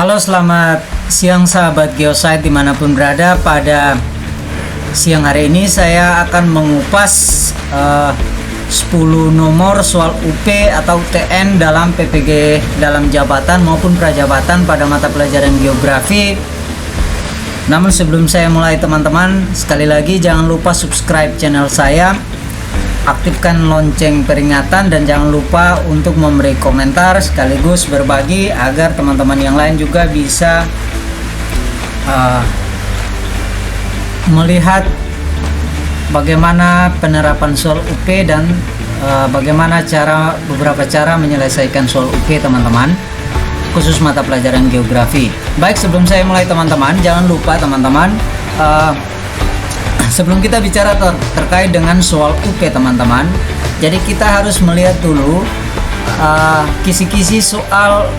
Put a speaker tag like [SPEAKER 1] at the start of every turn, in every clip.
[SPEAKER 1] Halo, selamat siang sahabat Geosite dimanapun berada. Pada siang hari ini saya akan mengupas 10 nomor soal UP atau UTN dalam PPG dalam jabatan maupun prajabatan pada mata pelajaran geografi. Namun sebelum saya mulai teman-teman, sekali lagi jangan lupa subscribe channel saya, aktifkan lonceng peringatan, dan jangan lupa untuk memberi komentar sekaligus berbagi agar teman-teman yang lain juga bisa melihat bagaimana penerapan soal UP dan bagaimana beberapa cara menyelesaikan soal UP teman-teman, khusus mata pelajaran geografi. Baik, sebelum saya mulai teman-teman, jangan lupa teman-teman, sebelum kita bicara terkait dengan soal UP teman-teman, jadi kita harus melihat dulu kisi-kisi soal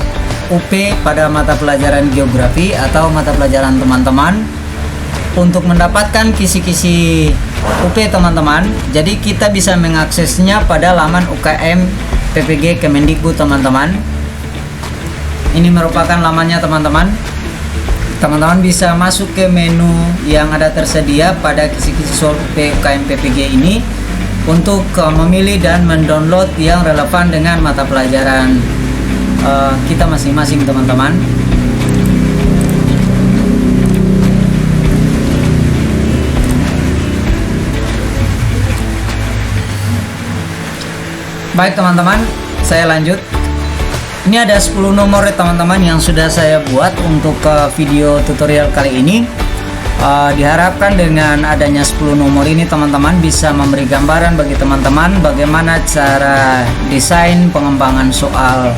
[SPEAKER 1] UP pada mata pelajaran geografi atau mata pelajaran teman-teman. Untuk mendapatkan kisi-kisi UP teman-teman, jadi kita bisa mengaksesnya pada laman UKM PPG Kemendikbud teman-teman. Ini merupakan lamannya teman-teman. Teman-teman bisa masuk ke menu yang ada tersedia pada kisi-kisi soal UP UKM PPG ini untuk memilih dan mendownload yang relevan dengan mata pelajaran kita masing-masing teman-teman. Baik teman-teman, saya lanjut. Ini ada 10 nomor teman-teman yang sudah saya buat untuk video tutorial kali ini. Diharapkan dengan adanya 10 nomor ini teman-teman bisa memberi gambaran bagi teman-teman bagaimana cara desain pengembangan soal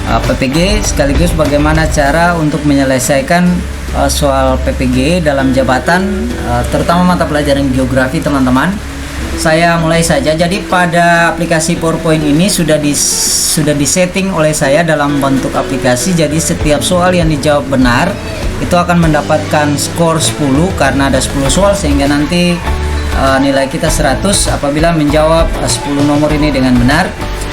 [SPEAKER 1] PPG, sekaligus bagaimana cara untuk menyelesaikan soal PPG dalam jabatan, terutama mata pelajaran geografi teman-teman. Saya mulai saja. Jadi pada aplikasi PowerPoint ini sudah disetting oleh saya dalam bentuk aplikasi. Jadi setiap soal yang dijawab benar itu akan mendapatkan skor 10 karena ada 10 soal, sehingga nanti nilai kita 100 apabila menjawab 10 nomor ini dengan benar,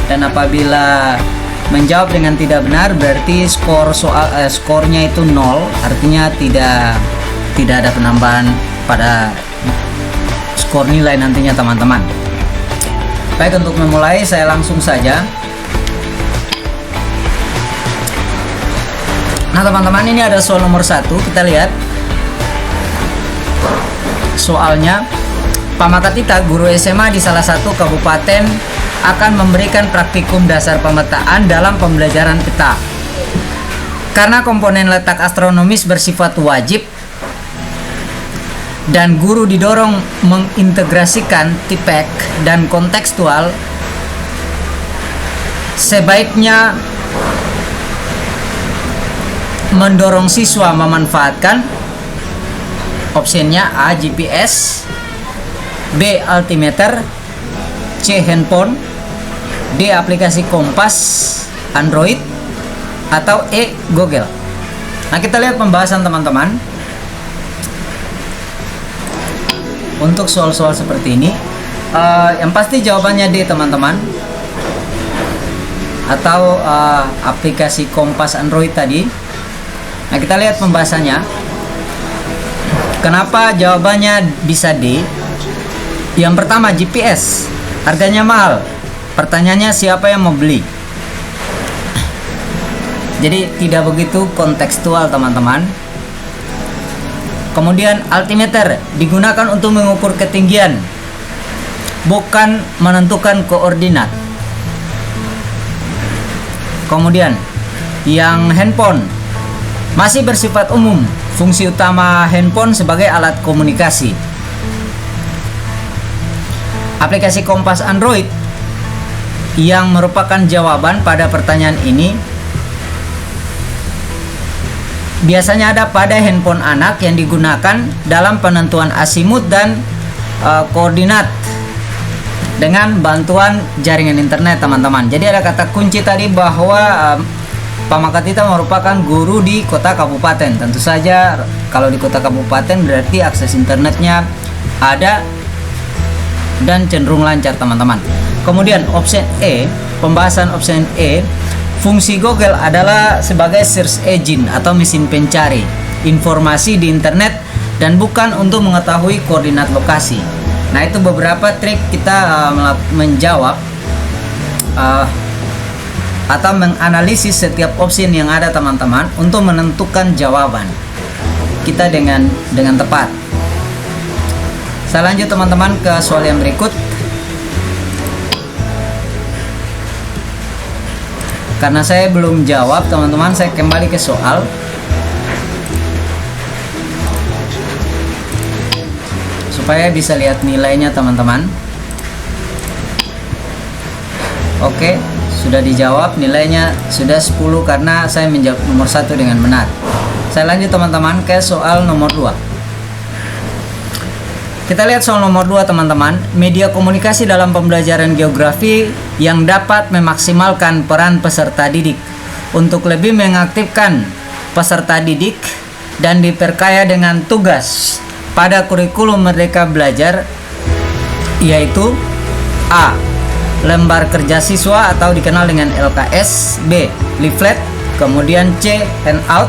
[SPEAKER 1] dan apabila menjawab dengan tidak benar berarti skornya itu 0, artinya tidak ada penambahan pada skor nilai nantinya teman-teman. Baik, untuk memulai saya langsung saja. Nah teman-teman, ini ada soal nomor 1. Kita lihat soalnya. Pamakatita, guru SMA di salah satu kabupaten, akan memberikan praktikum dasar pemetaan dalam pembelajaran peta. Karena komponen letak astronomis bersifat wajib dan guru didorong mengintegrasikan TIPEK dan kontekstual, sebaiknya mendorong siswa memanfaatkan opsinya A. GPS, B. Altimeter, C. Handphone, D. Aplikasi Kompas Android, atau E. Google. Nah, kita lihat pembahasan teman-teman. Untuk soal-soal seperti ini, yang pasti jawabannya D teman-teman, atau aplikasi Kompas Android tadi. Nah, kita lihat pembahasannya. Kenapa jawabannya bisa D? Yang pertama, GPS harganya mahal. Pertanyaannya, siapa yang mau beli? Jadi tidak begitu kontekstual teman-teman. Kemudian altimeter digunakan untuk mengukur ketinggian, bukan menentukan koordinat. Kemudian yang handphone masih bersifat umum. Fungsi utama handphone sebagai alat komunikasi. Aplikasi Kompas Android yang merupakan jawaban pada pertanyaan ini biasanya ada pada handphone anak yang digunakan dalam penentuan asimut dan koordinat dengan bantuan jaringan internet teman-teman. Jadi ada kata kunci tadi bahwa Pamakatita merupakan guru di kota kabupaten. Tentu saja kalau di kota kabupaten berarti akses internetnya ada dan cenderung lancar teman-teman. Kemudian opsi E, pembahasan opsi E, Fungsi Google adalah sebagai search engine atau mesin pencari informasi di internet dan bukan untuk mengetahui koordinat lokasi. Nah, itu beberapa trik kita menjawab atau menganalisis setiap opsi yang ada teman-teman untuk menentukan jawaban kita dengan tepat. Saya lanjut teman-teman ke soal yang berikut. Karena saya belum jawab teman-teman, saya kembali ke soal. Supaya bisa lihat nilainya teman-teman. Oke, sudah dijawab, nilainya sudah 10 karena saya menjawab nomor 1 dengan benar. Saya lanjut teman-teman ke soal nomor 2. Kita lihat soal nomor 2 teman-teman. Media komunikasi dalam pembelajaran geografi yang dapat memaksimalkan peran peserta didik untuk lebih mengaktifkan peserta didik dan diperkaya dengan tugas pada kurikulum Merdeka Belajar, yaitu A. Lembar kerja siswa atau dikenal dengan LKS, B. Leaflet, kemudian C. Handout,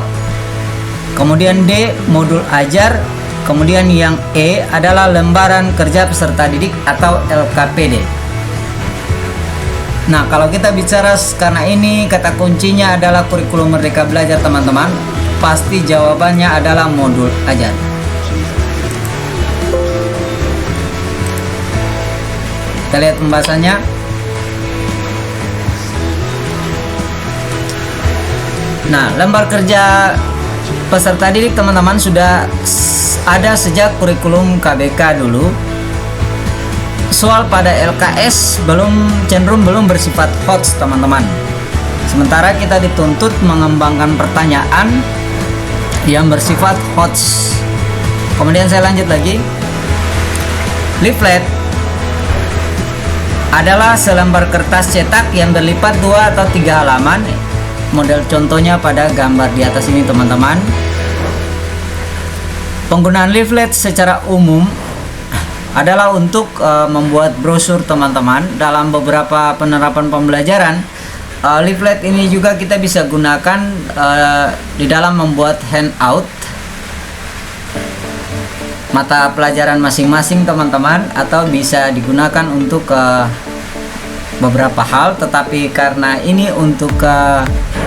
[SPEAKER 1] kemudian D. Modul ajar, kemudian yang E adalah lembaran kerja peserta didik atau LKPD. Nah, kalau kita bicara karena ini kata kuncinya adalah kurikulum Merdeka Belajar teman-teman, pasti jawabannya adalah modul ajar. Kita lihat pembahasannya. Nah, lembar kerja peserta didik teman-teman sudah ada sejak kurikulum KBK dulu. Soal pada LKS cenderung belum bersifat HOTS teman-teman. Sementara kita dituntut mengembangkan pertanyaan yang bersifat HOTS. Kemudian saya lanjut lagi. Leaflet adalah selembar kertas cetak yang berlipat 2 atau 3 halaman. Model contohnya pada gambar di atas ini teman-teman. Penggunaan leaflet secara umum adalah untuk membuat brosur teman-teman. Dalam beberapa penerapan pembelajaran, leaflet ini juga kita bisa gunakan di dalam membuat handout mata pelajaran masing-masing teman-teman, atau bisa digunakan untuk beberapa hal. Tetapi karena ini untuk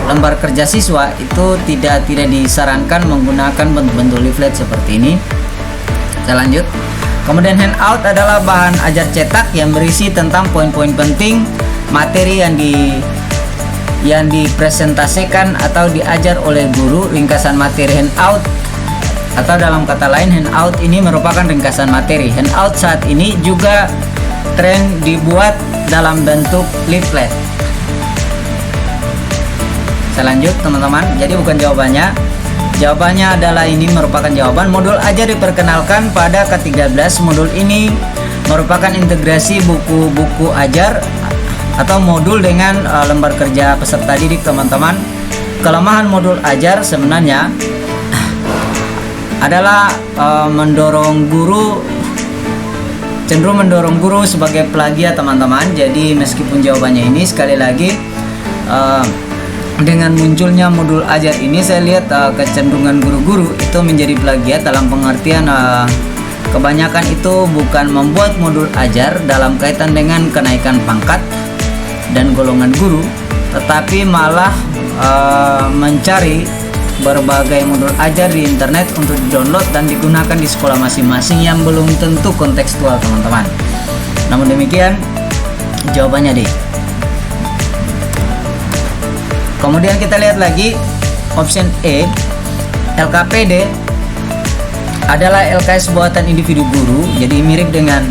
[SPEAKER 1] lembar kerja siswa, itu tidak disarankan menggunakan bentuk-bentuk leaflet seperti ini. Saya lanjut. Kemudian handout adalah bahan ajar cetak yang berisi tentang poin-poin penting materi yang dipresentasikan atau diajar oleh guru. Ringkasan materi handout, atau dalam kata lain, handout ini merupakan ringkasan materi. Handout saat ini juga tren dibuat dalam bentuk leaflet. Saya lanjut teman-teman. Jadi bukan jawabannya. Jawabannya adalah ini merupakan jawaban. Modul ajar diperkenalkan pada ke-13. Modul ini merupakan integrasi buku-buku ajar atau modul dengan lembar kerja peserta didik teman-teman. Kelemahan modul ajar sebenarnya adalah cenderung mendorong guru sebagai plagiat teman-teman. Jadi meskipun jawabannya ini, sekali lagi dengan munculnya modul ajar ini, saya lihat kecenderungan guru-guru itu menjadi plagiat dalam pengertian kebanyakan itu bukan membuat modul ajar dalam kaitan dengan kenaikan pangkat dan golongan guru, tetapi malah mencari berbagai modul ajar di internet untuk di-download dan digunakan di sekolah masing-masing yang belum tentu kontekstual teman-teman. Namun demikian, jawabannya D. Kemudian kita lihat lagi option E. LKPD adalah LKS buatan individu guru, jadi mirip dengan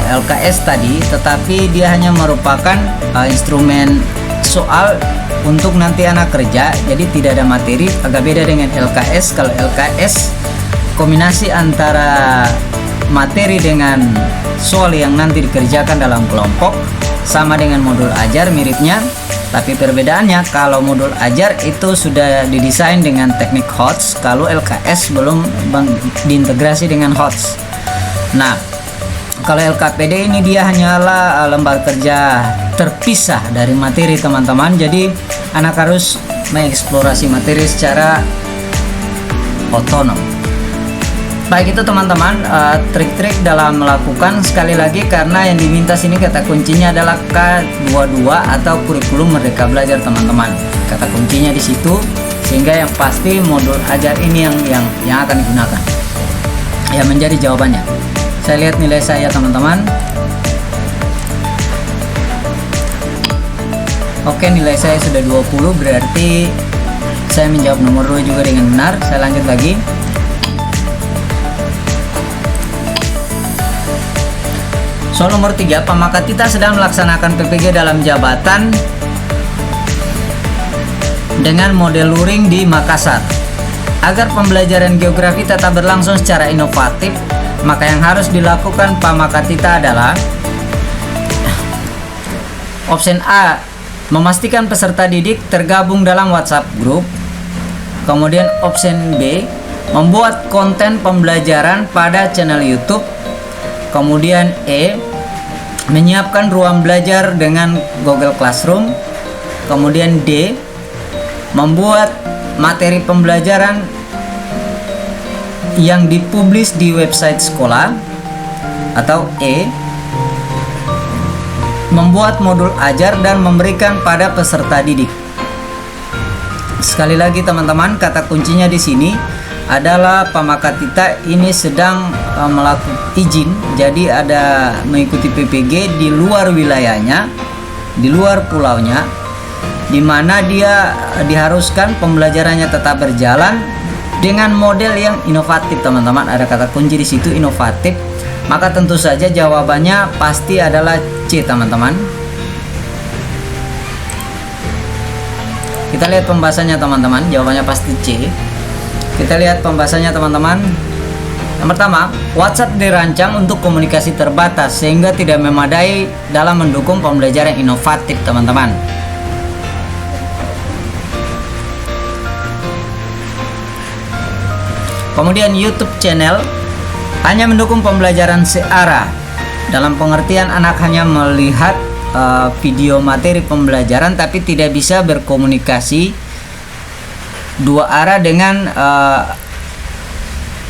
[SPEAKER 1] LKS tadi, tetapi dia hanya merupakan instrumen soal untuk nanti anak kerja, jadi tidak ada materi. Agak beda dengan LKS. Kalau LKS kombinasi antara materi dengan soal yang nanti dikerjakan dalam kelompok, sama dengan modul ajar miripnya. Tapi perbedaannya, kalau modul ajar itu sudah didesain dengan teknik HOTS, kalau LKS belum diintegrasi dengan HOTS. Nah, Kalau LKPD ini dia hanyalah lembar kerja terpisah dari materi teman-teman. Jadi anak harus mengeksplorasi materi secara otonom. Baik itu teman-teman, trik-trik dalam melakukan, sekali lagi karena yang diminta sini kata kuncinya adalah K22 atau kurikulum Merdeka Belajar teman-teman. Kata kuncinya di situ, sehingga yang pasti modul ajar ini yang akan digunakan. Ya, menjadi jawabannya. Saya lihat nilai saya teman-teman. Oke, nilai saya sudah 20, berarti saya menjawab nomor 2 juga dengan benar. Saya lanjut lagi. Soal nomor 3, Pamakatita sedang melaksanakan PPG dalam jabatan dengan model luring di Makassar. Agar pembelajaran geografi tetap berlangsung secara inovatif, maka yang harus dilakukan Pamakatita adalah option A, memastikan peserta didik tergabung dalam WhatsApp group. Kemudian option B, membuat konten pembelajaran pada channel YouTube. Kemudian E, menyiapkan ruang belajar dengan Google Classroom. Kemudian D, membuat materi pembelajaran yang dipublish di website sekolah. Atau E, membuat modul ajar dan memberikan pada peserta didik. Sekali lagi teman-teman, kata kuncinya di sini adalah Pamakatita ini sedang melakukan izin, jadi ada mengikuti PPG di luar wilayahnya, di luar pulaunya, di mana dia diharuskan pembelajarannya tetap berjalan dengan model yang inovatif teman-teman. Ada kata kunci di situ, inovatif. Maka tentu saja jawabannya pasti adalah C teman-teman. Kita lihat pembahasannya teman-teman, jawabannya pasti C. Kita lihat pembahasannya teman-teman. Yang pertama, WhatsApp dirancang untuk komunikasi terbatas sehingga tidak memadai dalam mendukung pembelajaran inovatif teman-teman. Kemudian YouTube channel hanya mendukung pembelajaran searah. Dalam pengertian anak hanya melihat video materi pembelajaran tapi tidak bisa berkomunikasi dua arah dengan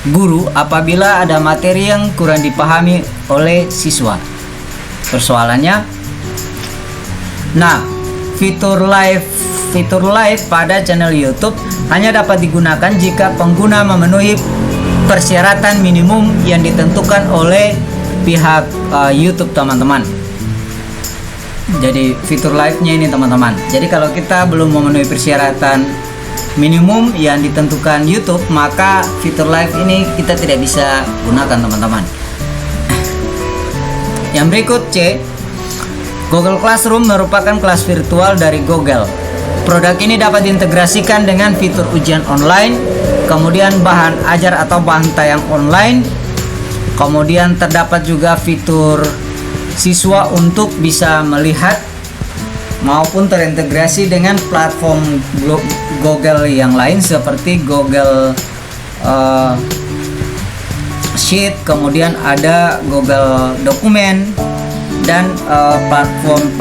[SPEAKER 1] guru apabila ada materi yang kurang dipahami oleh siswa. Persoalannya, nah, fitur live pada channel YouTube hanya dapat digunakan jika pengguna memenuhi persyaratan minimum yang ditentukan oleh pihak YouTube teman-teman. Jadi fitur live-nya ini teman-teman. Jadi kalau kita belum memenuhi persyaratan minimum yang ditentukan YouTube, maka fitur live ini kita tidak bisa gunakan teman-teman. Yang berikut C, Google Classroom merupakan kelas virtual dari Google. Produk ini dapat diintegrasikan dengan fitur ujian online, kemudian bahan ajar atau bahan tayang online. Kemudian terdapat juga fitur siswa untuk bisa melihat maupun terintegrasi dengan platform Google yang lain seperti Google Sheet, kemudian ada Google Dokumen, dan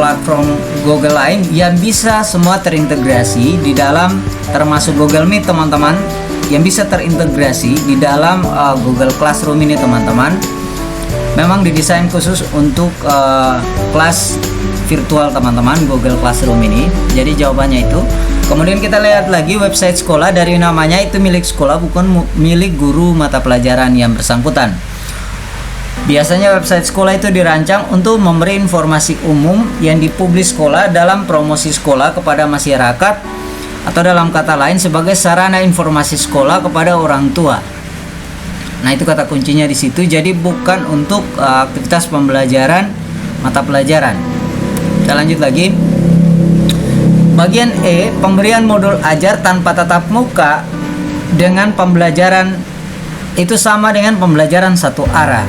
[SPEAKER 1] platform Google lain yang bisa semua terintegrasi di dalam, termasuk Google Meet teman-teman, yang bisa terintegrasi di dalam Google Classroom ini teman-teman. Memang didesain khusus untuk kelas virtual teman-teman, Google Classroom ini. Jadi jawabannya itu. Kemudian kita lihat lagi website sekolah, dari namanya itu milik sekolah, bukan milik guru mata pelajaran yang bersangkutan. Biasanya website sekolah itu dirancang untuk memberi informasi umum yang dipublis sekolah dalam promosi sekolah kepada masyarakat, atau dalam kata lain sebagai sarana informasi sekolah kepada orang tua. Nah, itu kata kuncinya di situ. Jadi bukan untuk aktivitas pembelajaran mata pelajaran. Kita lanjut lagi. Bagian E, pemberian modul ajar tanpa tatap muka dengan pembelajaran itu sama dengan pembelajaran satu arah.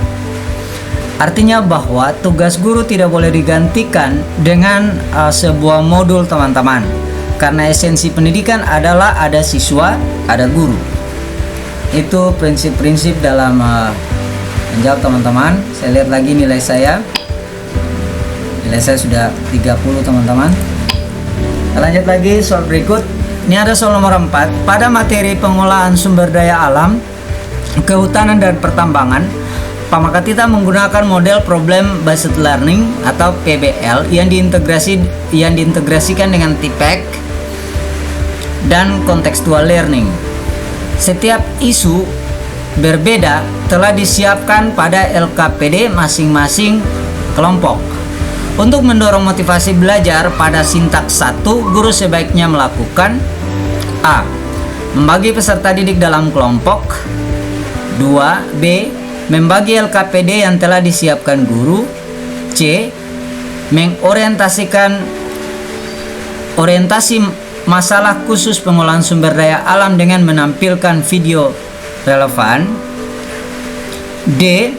[SPEAKER 1] Artinya bahwa tugas guru tidak boleh digantikan dengan sebuah modul teman-teman. Karena esensi pendidikan adalah ada siswa, ada guru. Itu prinsip-prinsip dalam Menjawab teman-teman. Saya lihat lagi nilai saya. Nilai saya sudah 30 teman-teman. Kita lanjut lagi soal berikut. Ini ada soal nomor 4. Pada materi pengolahan sumber daya alam, kehutanan dan pertambangan, Pamakatita menggunakan model Problem Based Learning atau PBL yang diintegrasikan dengan TPEC dan Contextual Learning. Setiap isu berbeda telah disiapkan pada LKPD masing-masing kelompok. Untuk mendorong motivasi belajar pada sintaks 1, guru sebaiknya melakukan A. Membagi peserta didik dalam kelompok. 2. B. Membagi LKPD yang telah disiapkan guru. C. Mengorientasikan orientasi masalah khusus pengolahan sumber daya alam dengan menampilkan video relevan. D.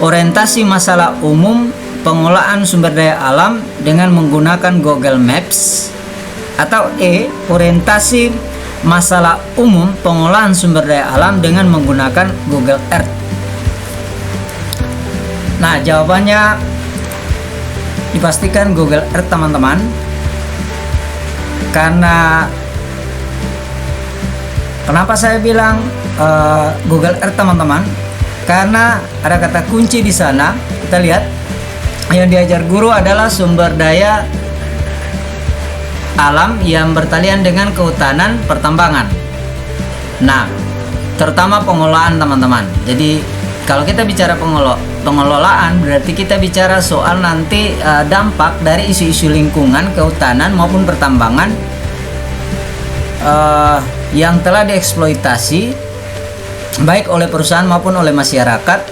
[SPEAKER 1] Orientasi masalah umum pengolahan sumber daya alam dengan menggunakan Google Maps. Atau E. Orientasi masalah umum pengolahan sumber daya alam dengan menggunakan Google Earth. Nah, jawabannya dipastikan Google Earth teman-teman. Karena kenapa saya bilang Google Earth teman-teman? Karena ada kata kunci di sana. Kita lihat yang diajar guru adalah sumber daya alam yang bertalian dengan kehutanan pertambangan. Nah, terutama pengolahan teman-teman. Jadi kalau kita bicara pengelolaan, berarti kita bicara soal nanti dampak dari isu-isu lingkungan, kehutanan maupun pertambangan yang telah dieksploitasi baik oleh perusahaan maupun oleh masyarakat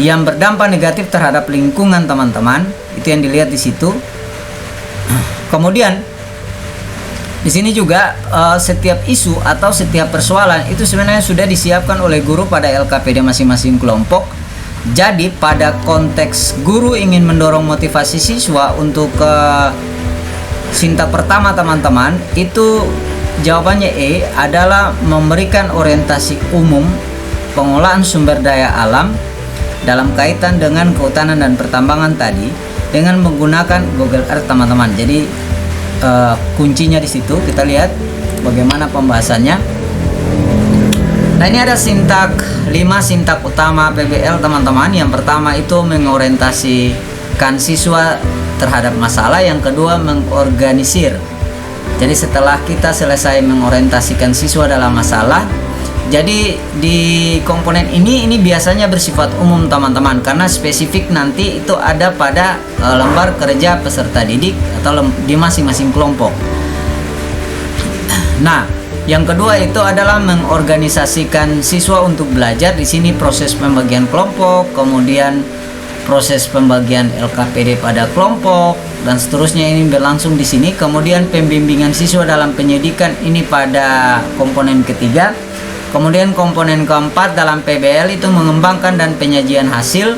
[SPEAKER 1] yang berdampak negatif terhadap lingkungan teman-teman. Itu yang dilihat di situ. Kemudian di sini juga setiap isu atau setiap persoalan itu sebenarnya sudah disiapkan oleh guru pada LKPD masing-masing kelompok. Jadi pada konteks guru ingin mendorong motivasi siswa untuk sintaks pertama teman-teman, itu jawabannya E adalah memberikan orientasi umum pengolahan sumber daya alam dalam kaitan dengan kehutanan dan pertambangan tadi dengan menggunakan Google Earth teman-teman. Jadi kuncinya di situ. Kita lihat bagaimana pembahasannya. Nah, ini ada sintaks 5 sintaks utama PBL teman-teman. Yang pertama itu mengorientasikan siswa terhadap masalah, yang kedua mengorganisir. Jadi setelah kita selesai mengorientasikan siswa dalam masalah, jadi di komponen ini biasanya bersifat umum teman-teman, karena spesifik nanti itu ada pada lembar kerja peserta didik atau di masing-masing kelompok. Nah, yang kedua itu adalah mengorganisasikan siswa untuk belajar. Di sini proses pembagian kelompok, kemudian proses pembagian LKPD pada kelompok dan seterusnya ini berlangsung di sini. Kemudian pembimbingan siswa dalam penyidikan ini pada komponen ketiga. Kemudian komponen keempat dalam PBL itu mengembangkan dan penyajian hasil.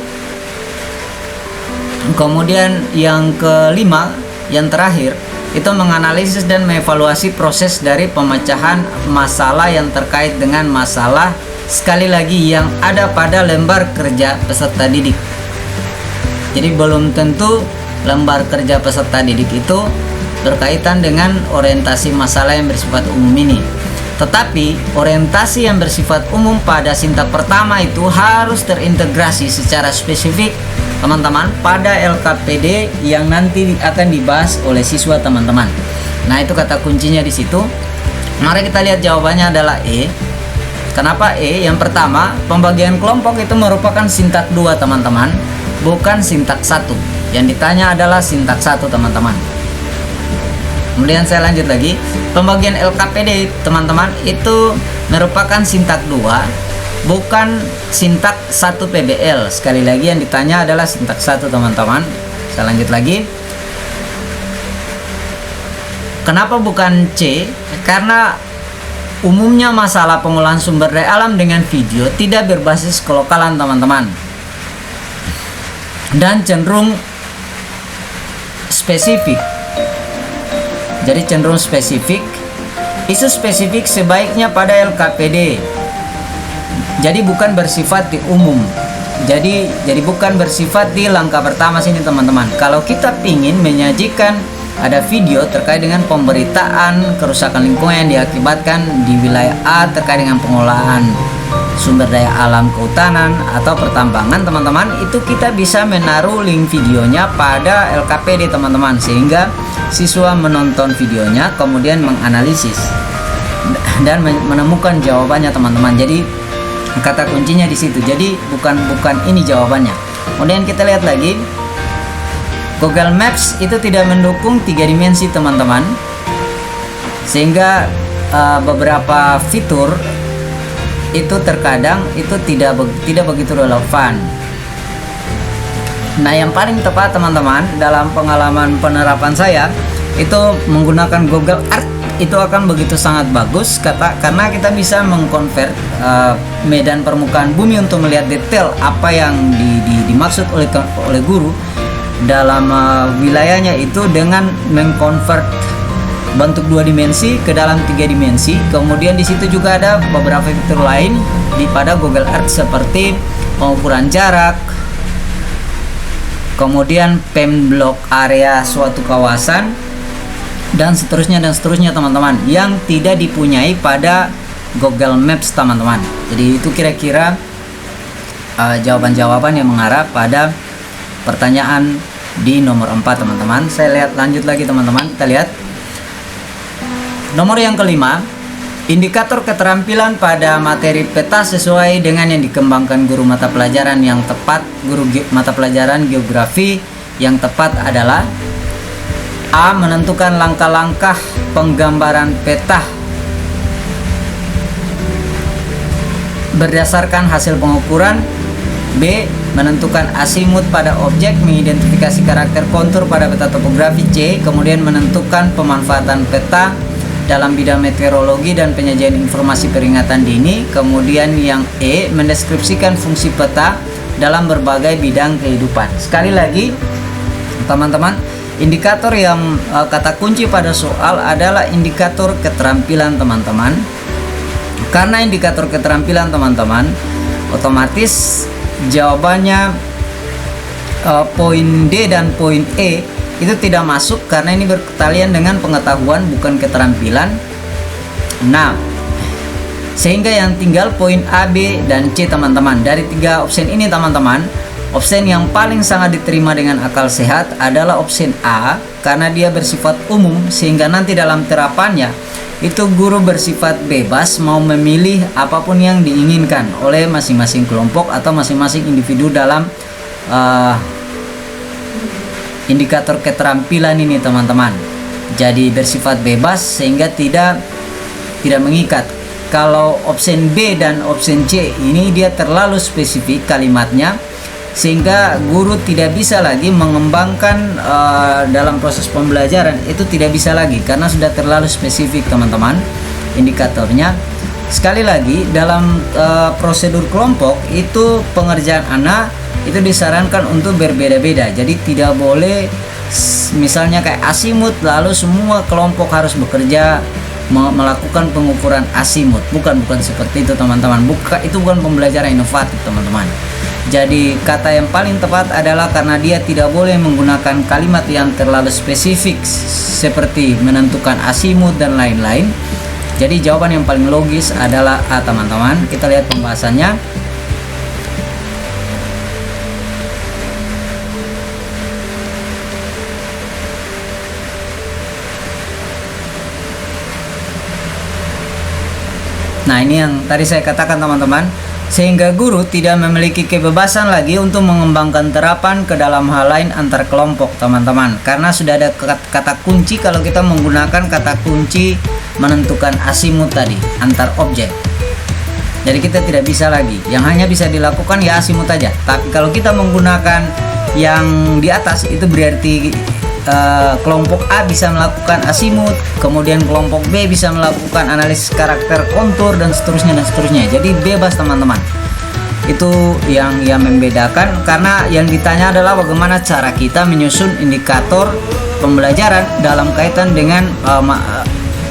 [SPEAKER 1] Kemudian yang kelima, yang terakhir, itu menganalisis dan mengevaluasi proses dari pemecahan masalah yang terkait dengan masalah, sekali lagi, yang ada pada lembar kerja peserta didik. Jadi belum tentu lembar kerja peserta didik itu berkaitan dengan orientasi masalah yang bersifat umum ini. Tetapi orientasi yang bersifat umum pada sintaks pertama itu harus terintegrasi secara spesifik teman-teman pada LKPD yang nanti akan dibahas oleh siswa teman-teman. Nah, itu kata kuncinya di situ. Mari kita lihat jawabannya adalah E. Kenapa E? Yang pertama, pembagian kelompok itu merupakan sintaks 2 teman-teman, bukan sintaks 1. Yang ditanya adalah sintaks 1 teman-teman. Kemudian saya lanjut lagi, pembagian LKPD teman-teman itu merupakan sintaks 2, bukan sintaks 1 PBL. Sekali lagi yang ditanya adalah sintaks 1 teman-teman. Saya lanjut lagi. Kenapa bukan C? Karena umumnya masalah pengolahan sumber daya alam dengan video tidak berbasis kelokalan teman-teman, dan cenderung spesifik. Jadi cenderung spesifik. Isu spesifik sebaiknya pada LKPD Jadi bukan bersifat di umum. Jadi bukan bersifat di langkah pertama sini teman-teman. Kalau kita ingin menyajikan ada video terkait dengan pemberitaan kerusakan lingkungan yang diakibatkan di wilayah A terkait dengan pengolahan sumber daya alam kehutanan atau pertambangan teman-teman, itu kita bisa menaruh link videonya pada LKPD teman-teman, sehingga siswa menonton videonya kemudian menganalisis dan menemukan jawabannya teman-teman. Jadi kata kuncinya di situ. Jadi bukan ini jawabannya. Kemudian kita lihat lagi, Google Maps itu tidak mendukung 3 dimensi teman-teman, sehingga beberapa fitur itu terkadang itu tidak begitu relevan. Nah, yang paling tepat teman-teman dalam pengalaman penerapan saya itu menggunakan Google Earth itu akan begitu sangat bagus karena kita bisa mengkonvert medan permukaan bumi untuk melihat detail apa yang dimaksud oleh guru dalam wilayahnya itu dengan mengkonvert bentuk 2 dimensi ke dalam 3 dimensi. Kemudian di situ juga ada beberapa fitur lain pada Google Earth seperti pengukuran jarak, kemudian pemblok area suatu kawasan, dan seterusnya teman-teman, yang tidak dipunyai pada Google Maps teman-teman. Jadi itu kira-kira jawaban-jawaban yang mengarah pada pertanyaan di nomor 4 teman-teman. Saya lihat lanjut lagi teman-teman, kita lihat nomor yang kelima, indikator keterampilan pada materi peta sesuai dengan yang dikembangkan guru mata pelajaran yang tepat. Guru mata pelajaran geografi yang tepat adalah A. Menentukan langkah-langkah penggambaran peta berdasarkan hasil pengukuran. B. Menentukan asimut pada objek, mengidentifikasi karakter kontur pada peta topografi. C. Kemudian menentukan pemanfaatan peta dalam bidang meteorologi dan penyajian informasi peringatan dini. Kemudian yang E, mendeskripsikan fungsi peta dalam berbagai bidang kehidupan. Sekali lagi teman-teman, indikator yang kata kunci pada soal adalah indikator keterampilan teman-teman. Karena indikator keterampilan teman-teman, otomatis jawabannya poin D dan poin E itu tidak masuk karena ini berketalian dengan pengetahuan bukan keterampilan. Nah, sehingga yang tinggal poin A, B, dan C teman-teman. Dari 3 opsi ini teman-teman, opsi yang paling sangat diterima dengan akal sehat adalah opsi A, karena dia bersifat umum sehingga nanti dalam terapannya itu guru bersifat bebas mau memilih apapun yang diinginkan oleh masing-masing kelompok atau masing-masing individu dalam indikator keterampilan ini teman-teman. Jadi bersifat bebas sehingga tidak mengikat. Kalau opsi B dan opsi C ini dia terlalu spesifik kalimatnya sehingga guru tidak bisa lagi mengembangkan dalam proses pembelajaran, itu tidak bisa lagi karena sudah terlalu spesifik teman-teman indikatornya. Sekali lagi dalam prosedur kelompok itu pengerjaan anak itu disarankan untuk berbeda-beda. Jadi tidak boleh misalnya kayak asimut lalu semua kelompok harus bekerja melakukan pengukuran asimut. Bukan seperti itu teman-teman. Itu bukan pembelajaran inovatif teman-teman. Jadi kata yang paling tepat adalah karena dia tidak boleh menggunakan kalimat yang terlalu spesifik seperti menentukan asimut dan lain-lain. Jadi jawaban yang paling logis adalah A teman-teman. Kita lihat pembahasannya. Nah, ini yang tadi saya katakan teman-teman, sehingga guru tidak memiliki kebebasan lagi untuk mengembangkan terapan ke dalam hal lain antar kelompok teman-teman, karena sudah ada kata kunci. Kalau kita menggunakan kata kunci menentukan asimut tadi antar objek, jadi kita tidak bisa lagi, yang hanya bisa dilakukan ya asimut aja. Tapi kalau kita menggunakan yang di atas itu berarti kelompok A bisa melakukan asimut, kemudian kelompok B bisa melakukan analisis karakter kontur dan seterusnya. Jadi bebas teman-teman. Itu yang membedakan, karena yang ditanya adalah bagaimana cara kita menyusun indikator pembelajaran dalam kaitan dengan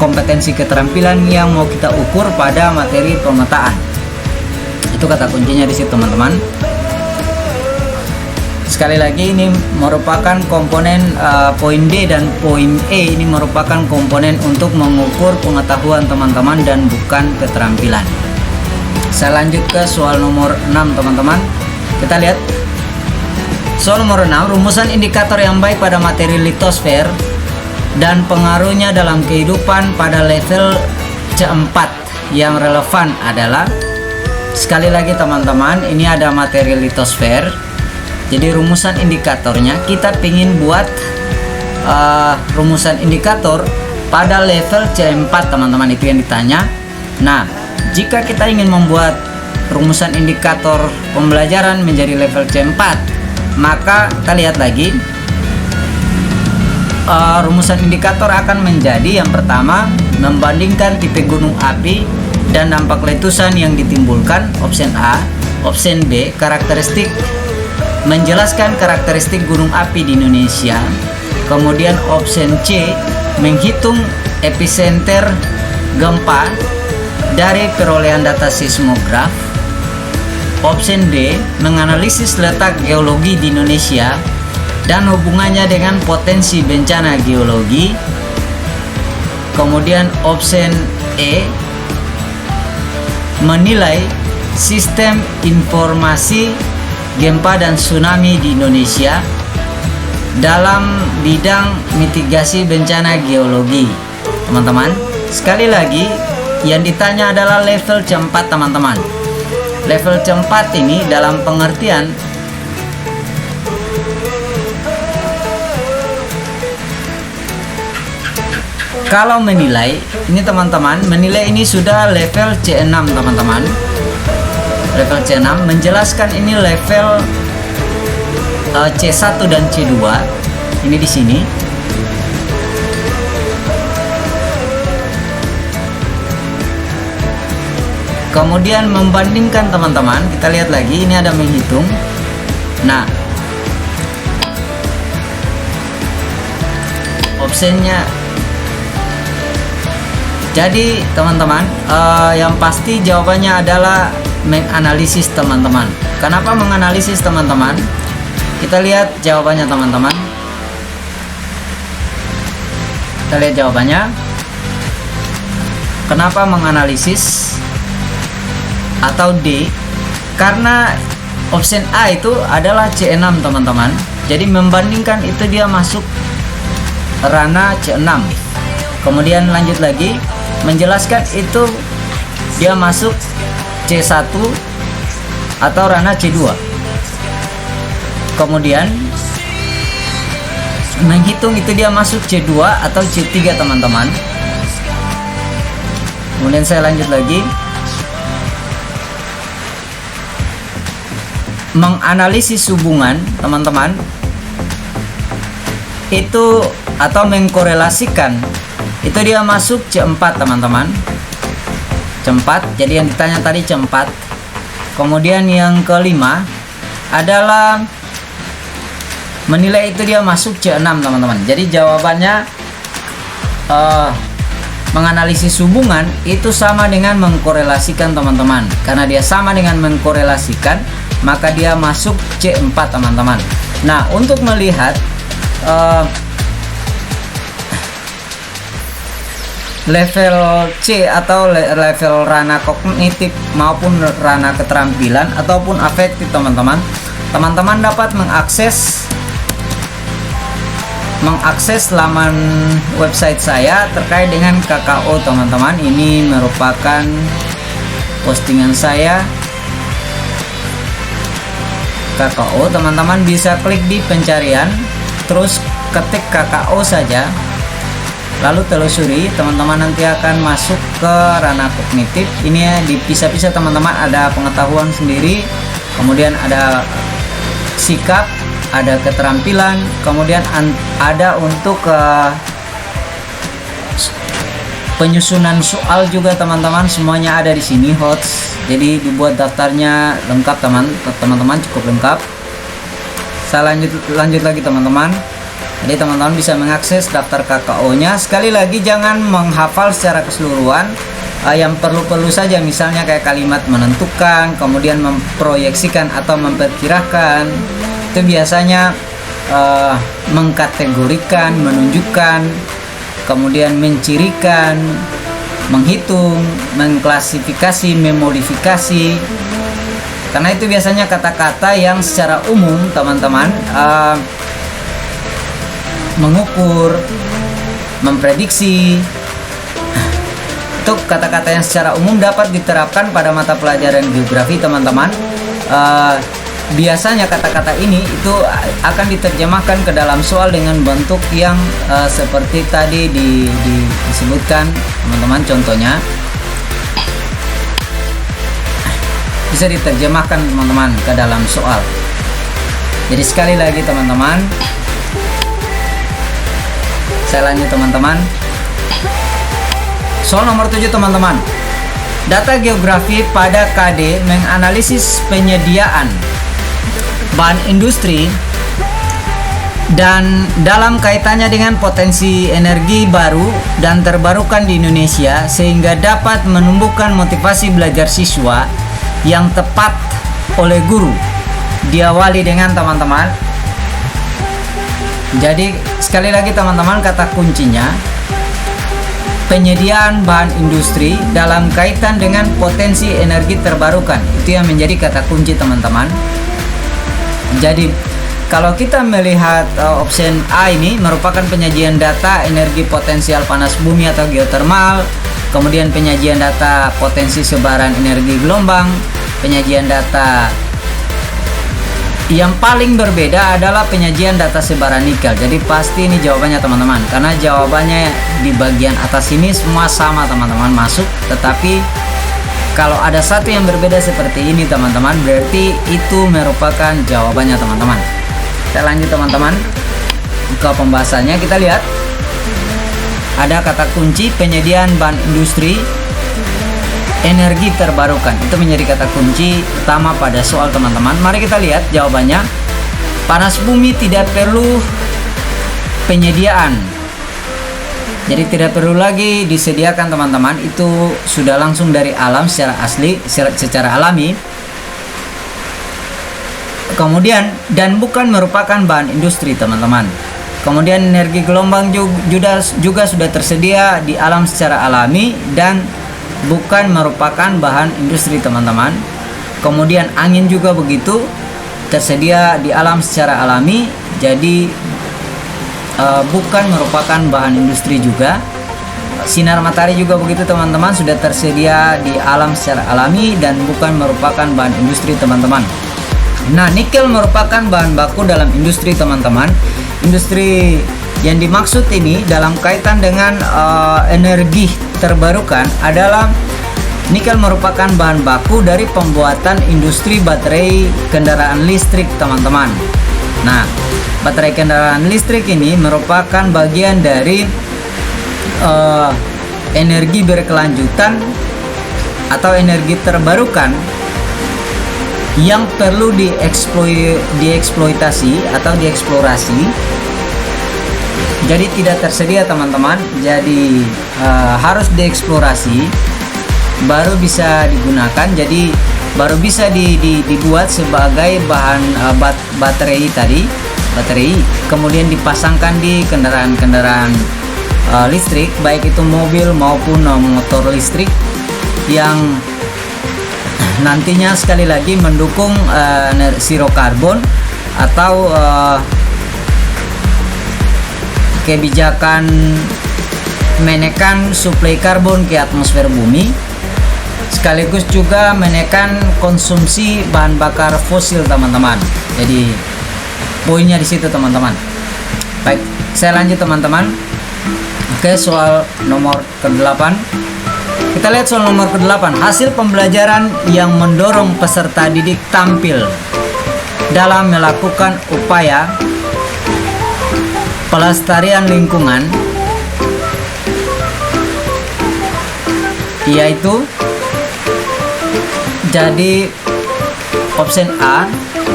[SPEAKER 1] kompetensi keterampilan yang mau kita ukur pada materi pemetaan. Itu Itu kata kuncinya di situ teman-teman. Sekali lagi ini merupakan komponen poin D dan poin E ini merupakan komponen untuk mengukur pengetahuan teman-teman dan bukan keterampilan. Saya lanjut ke soal nomor 6 teman-teman. Kita lihat soal nomor 6, rumusan indikator yang baik pada materi litosfer dan pengaruhnya dalam kehidupan pada level C4 yang relevan adalah, sekali lagi teman-teman, ini ada materi litosfer. Jadi rumusan indikatornya kita ingin buat rumusan indikator pada level C4 teman-teman, itu yang ditanya. Nah, jika kita ingin membuat rumusan indikator pembelajaran menjadi level C4, maka kita lihat lagi rumusan indikator akan menjadi yang pertama membandingkan tipe gunung api dan dampak letusan yang ditimbulkan, option A. Option B, karakteristik, menjelaskan karakteristik gunung api di Indonesia. Kemudian option C, menghitung epicenter gempa dari perolehan data seismograf. Option D, menganalisis letak geologi di Indonesia dan hubungannya dengan potensi bencana geologi. Kemudian option E, menilai sistem informasi gempa dan tsunami di Indonesia dalam bidang mitigasi bencana geologi. Teman-teman, sekali lagi yang ditanya adalah level C4 teman-teman. Level C4 ini dalam pengertian kalau menilai, ini teman-teman, menilai ini sudah level C6 teman-teman. Level C6 menjelaskan ini level C1 dan C2. Ini di sini. Kemudian membandingkan teman-teman, kita lihat lagi, ini ada menghitung. Nah, opsinya. Jadi teman-teman, yang pasti jawabannya adalah menganalisis teman-teman. Kenapa menganalisis teman-teman? Kita lihat jawabannya teman-teman. Kita lihat jawabannya. Kenapa menganalisis? Atau D, karena option A itu adalah C6 teman-teman. Jadi membandingkan itu dia masuk ranah C6. Kemudian lanjut lagi, menjelaskan itu dia masuk C1 atau ranah C2. Kemudian menghitung itu dia masuk C2 atau C3 teman-teman. Kemudian saya lanjut lagi, menganalisis hubungan teman-teman itu atau mengkorelasikan itu dia masuk C4 teman-teman. C4, jadi yang ditanya tadi C4. Kemudian yang kelima adalah menilai itu dia masuk C6 teman-teman. Jadi jawabannya menganalisis hubungan itu sama dengan mengkorelasikan teman-teman. Karena dia sama dengan mengkorelasikan, maka dia masuk C4 teman-teman. Nah, untuk melihat level C atau level ranah kognitif maupun ranah keterampilan ataupun afektif teman-teman, teman-teman dapat mengakses laman website saya terkait dengan KKO teman-teman. Ini merupakan postingan saya KKO. Teman-teman bisa klik di pencarian, terus ketik KKO saja, lalu telusuri, teman-teman nanti akan masuk ke ranah kognitif. Ini dipisah-pisah teman-teman, ada pengetahuan sendiri, kemudian ada sikap, ada keterampilan, kemudian ada untuk penyusunan soal juga teman-teman. Semuanya ada di sini, HOTS. Jadi dibuat daftarnya lengkap teman-teman, cukup lengkap. Saya lanjut lagi teman-teman. Jadi teman-teman bisa mengakses daftar KKO-nya. Sekali lagi jangan menghafal secara keseluruhan, yang perlu-perlu saja, misalnya kayak kalimat menentukan, kemudian memproyeksikan atau memperkirakan. Itu biasanya mengkategorikan, menunjukkan, kemudian mencirikan, menghitung, mengklasifikasi, memodifikasi. Karena itu biasanya kata-kata yang secara umum teman-teman mengukur, memprediksi. Itu kata-kata yang secara umum dapat diterapkan pada mata pelajaran geografi teman-teman. Biasanya kata-kata ini itu akan diterjemahkan ke dalam soal dengan bentuk yang seperti tadi disebutkan teman-teman. Contohnya bisa diterjemahkan teman-teman ke dalam soal. Jadi sekali lagi teman-teman, saya lanjut teman-teman. Soal nomor 7 teman-teman. Data geografi pada KD menganalisis penyediaan bahan industri dan dalam kaitannya dengan potensi energi baru dan terbarukan di Indonesia, sehingga dapat menumbuhkan motivasi belajar siswa yang tepat oleh guru. Diawali dengan teman-teman. Jadi sekali lagi teman-teman, kata kuncinya penyediaan bahan industri dalam kaitan dengan potensi energi terbarukan. Itu yang menjadi kata kunci teman-teman. Jadi kalau kita melihat option A ini merupakan penyajian data energi potensial panas bumi atau geotermal, kemudian penyajian data potensi sebaran energi gelombang, penyajian data yang paling berbeda adalah penyajian data sebaran nikel. Jadi pasti ini jawabannya teman-teman, karena jawabannya di bagian atas ini semua sama teman-teman masuk. Tetapi kalau ada satu yang berbeda seperti ini teman-teman, berarti itu merupakan jawabannya teman-teman. Kita lanjut teman-teman ke pembahasannya. Kita lihat ada kata kunci penyediaan bahan industri energi terbarukan. Itu menjadi kata kunci utama pada soal teman-teman. Mari kita lihat jawabannya. Panas bumi tidak perlu penyediaan. Jadi tidak perlu lagi disediakan teman-teman. Itu sudah langsung dari alam secara asli, secara alami. Kemudian dan bukan merupakan bahan industri teman-teman. Kemudian energi gelombang juga sudah tersedia di alam secara alami dan bukan merupakan bahan industri teman-teman. Kemudian angin juga begitu, tersedia di alam secara alami, jadi bukan merupakan bahan industri juga. Sinar matahari juga begitu teman-teman, sudah tersedia di alam secara alami dan bukan merupakan bahan industri teman-teman. Nah, nikel merupakan bahan baku dalam industri teman-teman. Industri yang dimaksud ini dalam kaitan dengan energi terbarukan adalah nikel merupakan bahan baku dari pembuatan industri baterai kendaraan listrik teman-teman. Nah, baterai kendaraan listrik ini merupakan bagian dari energi berkelanjutan atau energi terbarukan yang perlu dieksploitasi atau dieksplorasi. Jadi tidak tersedia teman-teman, jadi harus dieksplorasi baru bisa digunakan. Jadi baru bisa dibuat sebagai bahan baterai kemudian dipasangkan di kendaraan-kendaraan listrik, baik itu mobil maupun motor listrik, yang nantinya sekali lagi mendukung zero karbon atau kebijakan menekan suplai karbon ke atmosfer bumi, sekaligus juga menekan konsumsi bahan bakar fosil teman-teman. Jadi poinnya di situ teman-teman. Baik, saya lanjut teman-teman. Oke, soal nomor ke-8. Kita lihat soal nomor ke-8. Hasil pembelajaran yang mendorong peserta didik tampil dalam melakukan upaya pelestarian lingkungan, yaitu jadi option A,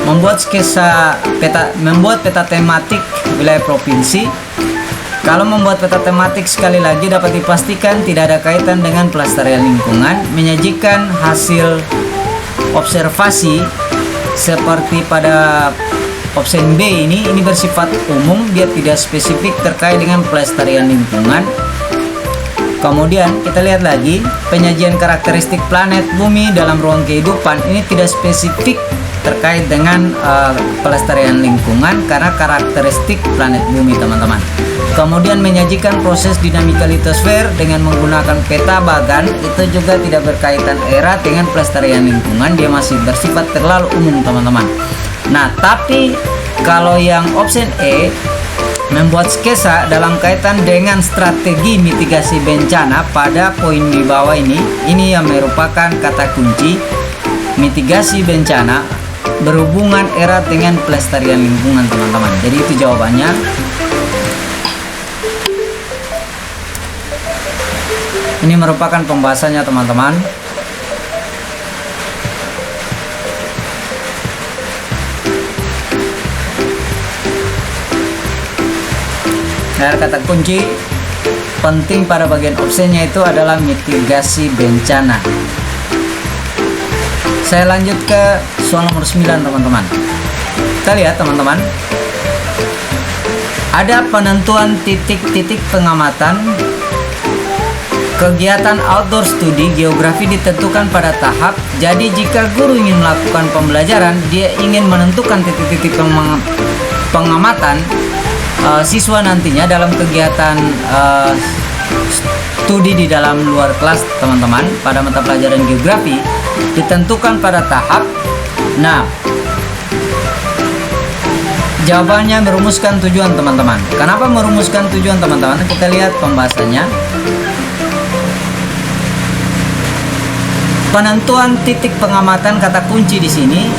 [SPEAKER 1] membuat peta tematik wilayah provinsi. Kalau membuat peta tematik sekali lagi dapat dipastikan tidak ada kaitan dengan pelestarian lingkungan, menyajikan hasil observasi seperti pada option B ini bersifat umum, dia tidak spesifik terkait dengan pelestarian lingkungan. Kemudian kita lihat lagi penyajian karakteristik planet bumi dalam ruang kehidupan ini tidak spesifik terkait dengan pelestarian lingkungan karena karakteristik planet bumi teman-teman. Kemudian menyajikan proses dinamika litosfer dengan menggunakan peta bagan itu juga tidak berkaitan erat dengan pelestarian lingkungan, dia masih bersifat terlalu umum teman-teman. Nah, tapi kalau yang option E membuat skesa dalam kaitan dengan strategi mitigasi bencana pada poin di bawah ini yang merupakan kata kunci mitigasi bencana berhubungan erat dengan pelestarian lingkungan teman-teman. Jadi itu jawabannya. Ini merupakan pembahasannya teman-teman. Kata kunci penting pada bagian opsinya itu adalah mitigasi bencana. Saya lanjut ke soal nomor 9 teman-teman. Kita lihat teman-teman, ada penentuan titik-titik pengamatan. Kegiatan outdoor studi geografi ditentukan pada tahap. Jadi jika guru ingin melakukan pembelajaran, dia ingin menentukan titik-titik pengamatan siswa nantinya dalam kegiatan studi di dalam luar kelas teman-teman pada mata pelajaran geografi ditentukan pada tahap. Nah, jawabannya merumuskan tujuan teman-teman. Kenapa merumuskan tujuan teman-teman? Kita lihat pembahasannya. Penentuan titik pengamatan, kata kunci di sini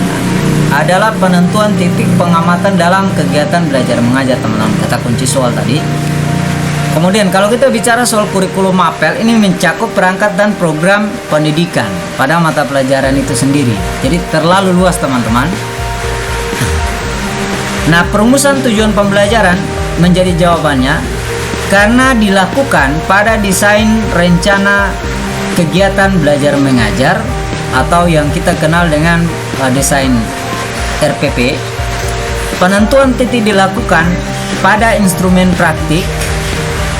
[SPEAKER 1] adalah penentuan titik pengamatan dalam kegiatan belajar mengajar teman-teman, kata kunci soal tadi. Kemudian kalau kita bicara soal kurikulum mapel, ini mencakup perangkat dan program pendidikan pada mata pelajaran itu sendiri. Jadi terlalu luas teman-teman. Nah, perumusan tujuan pembelajaran menjadi jawabannya karena dilakukan pada desain rencana kegiatan belajar mengajar atau yang kita kenal dengan desain RPP. Penentuan titik dilakukan pada instrumen praktik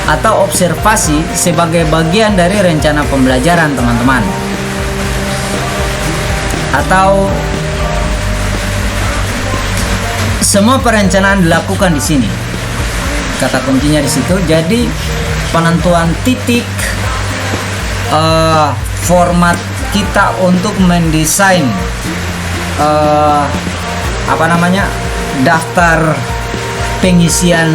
[SPEAKER 1] atau observasi sebagai bagian dari rencana pembelajaran teman-teman, atau semua perencanaan dilakukan di sini, kata kuncinya di situ. Jadi penentuan titik, format kita untuk mendesain daftar pengisian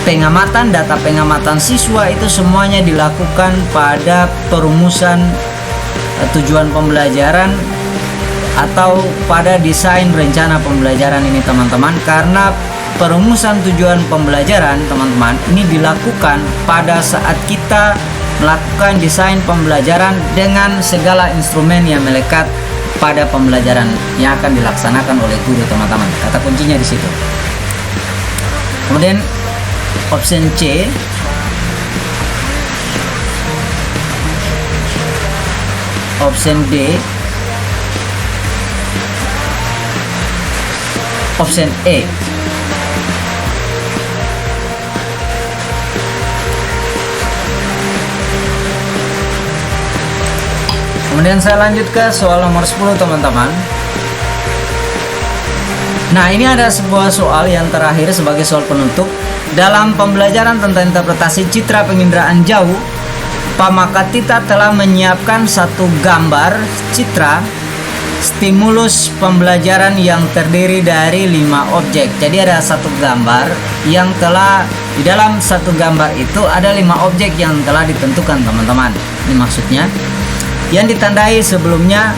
[SPEAKER 1] pengamatan, data pengamatan siswa, itu semuanya dilakukan pada perumusan tujuan pembelajaran atau pada desain rencana pembelajaran ini teman-teman. Karena perumusan tujuan pembelajaran teman-teman ini dilakukan pada saat kita melakukan desain pembelajaran dengan segala instrumen yang melekat pada pembelajaran yang akan dilaksanakan oleh guru teman-teman. Kata kuncinya di situ. Kemudian option C, option D, option E. Kemudian saya lanjut ke soal nomor 10 teman-teman. Nah, ini ada sebuah soal yang terakhir sebagai soal penutup. Dalam pembelajaran tentang interpretasi citra penginderaan jauh, Pak Makatita telah menyiapkan satu gambar citra stimulus pembelajaran yang terdiri dari 5 objek. Jadi ada satu gambar yang telah, di dalam satu gambar itu ada 5 objek yang telah ditentukan teman-teman. Ini maksudnya yang ditandai sebelumnya,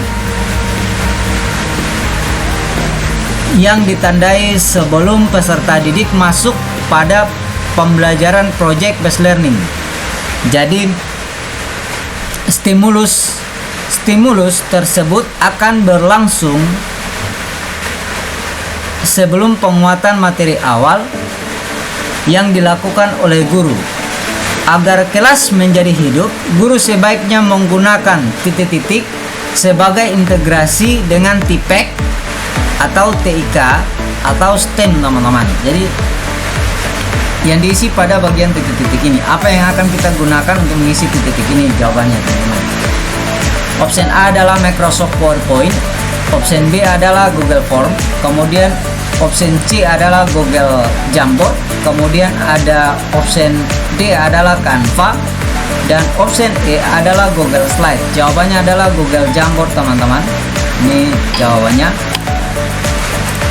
[SPEAKER 1] yang ditandai sebelum peserta didik masuk pada pembelajaran project based learning. Jadi stimulus tersebut akan berlangsung sebelum penguatan materi awal yang dilakukan oleh guru. Agar kelas menjadi hidup, guru sebaiknya menggunakan titik-titik sebagai integrasi dengan TIPEK atau TIK atau STEM teman-teman. Jadi yang diisi pada bagian titik-titik ini, apa yang akan kita gunakan untuk mengisi titik-titik ini? Jawabannya teman-teman. Option A adalah Microsoft PowerPoint, option B adalah Google Form, kemudian option C adalah Google Jamboard, kemudian ada option D adalah Canva, dan option E adalah Google Slide. Jawabannya adalah Google Jamboard teman-teman. Ini jawabannya.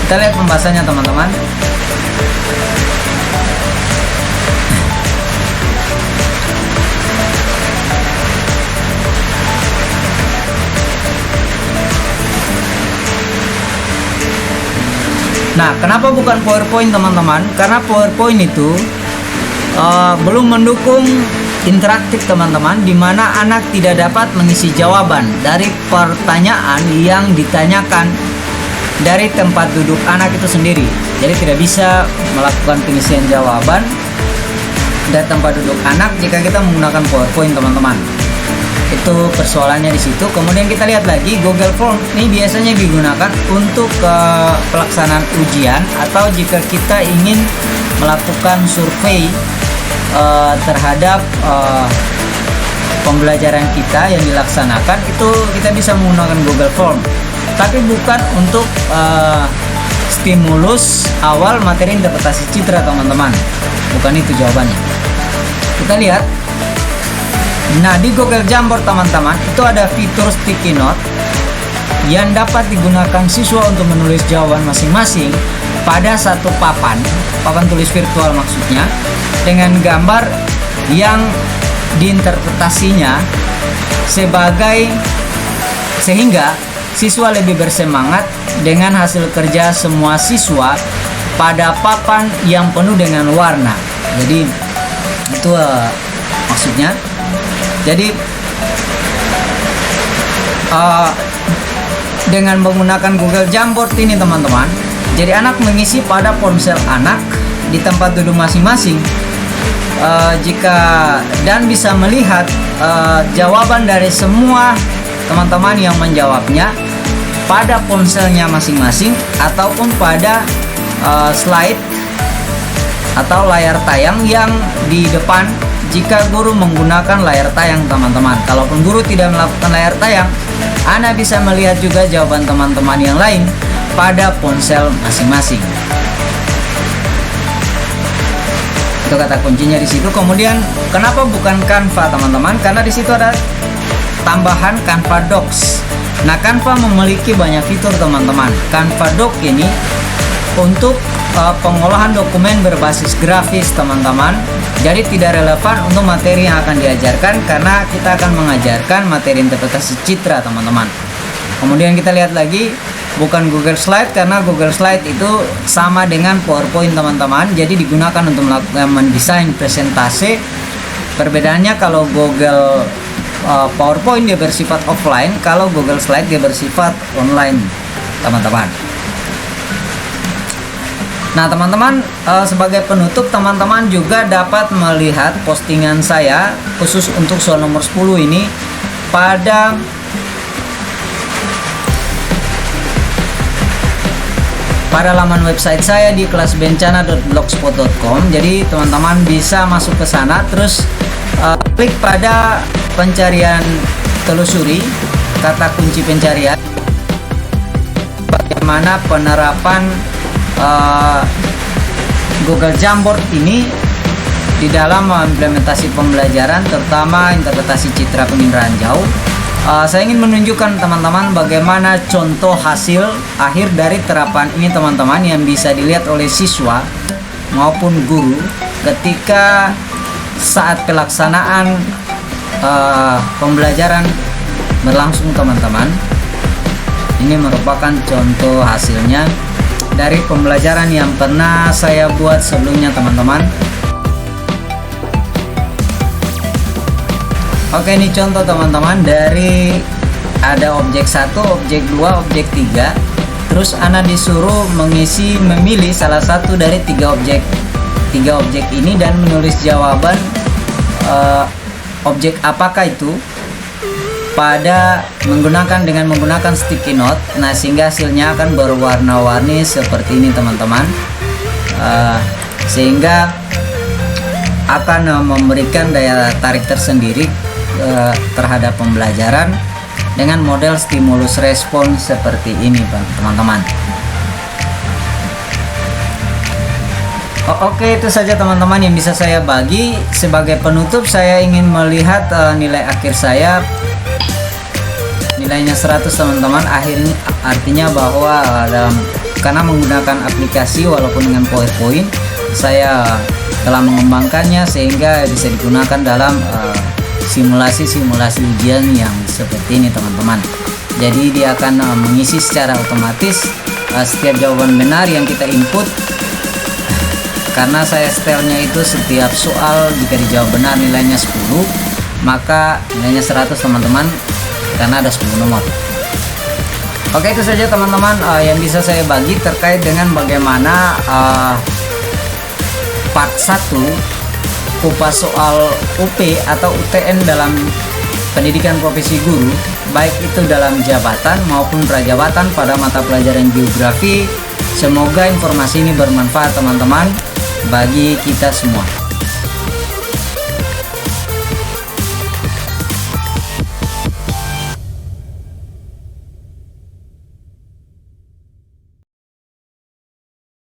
[SPEAKER 1] Kita lihat pembahasannya teman-teman. Nah, kenapa bukan PowerPoint teman-teman? Karena PowerPoint itu belum mendukung interaktif teman-teman, di mana anak tidak dapat mengisi jawaban dari pertanyaan yang ditanyakan dari tempat duduk anak itu sendiri. Jadi tidak bisa melakukan pengisian jawaban dari tempat duduk anak jika kita menggunakan PowerPoint teman-teman. Itu persoalannya di situ. Kemudian kita lihat lagi Google Form ini biasanya digunakan untuk pelaksanaan ujian atau jika kita ingin melakukan survei terhadap pembelajaran kita yang dilaksanakan, itu kita bisa menggunakan Google Form, tapi bukan untuk stimulus awal materi interpretasi citra teman-teman. Bukan itu jawabannya. Kita lihat. Nah, di Google Jamboard teman-teman itu ada fitur sticky note yang dapat digunakan siswa untuk menulis jawaban masing-masing pada satu papan tulis virtual maksudnya, dengan gambar yang diinterpretasinya sehingga siswa lebih bersemangat dengan hasil kerja semua siswa pada papan yang penuh dengan warna. Jadi itu maksudnya. Jadi dengan menggunakan Google Jamboard ini teman-teman, jadi anak mengisi pada ponsel anak di tempat duduk masing-masing, dan bisa melihat jawaban dari semua teman-teman yang menjawabnya pada ponselnya masing-masing ataupun pada slide atau layar tayang yang di depan. Jika guru menggunakan layar tayang teman-teman, kalaupun guru tidak melakukan layar tayang, Anda bisa melihat juga jawaban teman-teman yang lain pada ponsel masing-masing. Itu kata kuncinya di situ. Kemudian kenapa bukan Canva teman-teman? Karena di situ ada tambahan Canva Docs. Nah, Canva memiliki banyak fitur teman-teman. Canva Doc ini untuk pengolahan dokumen berbasis grafis teman-teman. Jadi tidak relevan untuk materi yang akan diajarkan, karena kita akan mengajarkan materi interpretasi citra teman-teman. Kemudian kita lihat lagi, bukan Google Slide karena Google Slide itu sama dengan PowerPoint teman-teman. Jadi digunakan untuk melakukan mendesain presentasi. Perbedaannya kalau Google PowerPoint dia bersifat offline, kalau Google Slide dia bersifat online teman-teman. Nah teman-teman, sebagai penutup, teman-teman juga dapat melihat postingan saya khusus untuk soal nomor 10 ini pada laman website saya di kelasbencana.blogspot.com. Jadi teman-teman bisa masuk ke sana, terus klik pada pencarian, telusuri kata kunci pencarian bagaimana penerapan Google Jamboard ini di dalam implementasi pembelajaran, terutama interpretasi citra penginderaan jauh. Saya ingin menunjukkan teman-teman bagaimana contoh hasil akhir dari terapan ini teman-teman, yang bisa dilihat oleh siswa maupun guru ketika saat pelaksanaan pembelajaran berlangsung teman-teman. Ini merupakan contoh hasilnya dari pembelajaran yang pernah saya buat sebelumnya teman-teman. Oke, ini contoh teman-teman, dari ada objek 1, objek 2, objek 3. Terus Anda disuruh memilih salah satu dari 3 objek tiga objek ini dan menulis jawaban objek apakah itu dengan menggunakan sticky note. Nah, sehingga hasilnya akan berwarna-warni seperti ini teman-teman, sehingga akan memberikan daya tarik tersendiri terhadap pembelajaran dengan model stimulus respons seperti ini teman-teman. Oke, itu saja teman-teman yang bisa saya bagi. Sebagai penutup, saya ingin melihat nilai akhir saya. Nilainya 100 teman-teman. Artinya bahwa karena menggunakan aplikasi walaupun dengan PowerPoint, saya telah mengembangkannya sehingga bisa digunakan dalam simulasi-simulasi ujian yang seperti ini teman-teman. Jadi dia akan mengisi secara otomatis setiap jawaban benar yang kita input. Karena saya setelnya itu setiap soal jika dijawab benar nilainya 10, maka nilainya 100 teman-teman, karena ada 10 nomor. Oke, itu saja teman-teman yang bisa saya bagi terkait dengan bagaimana part 1 kupas soal UP atau UTN dalam pendidikan profesi guru, baik itu dalam jabatan maupun prajabatan pada mata pelajaran geografi. Semoga informasi ini bermanfaat teman-teman bagi kita semua.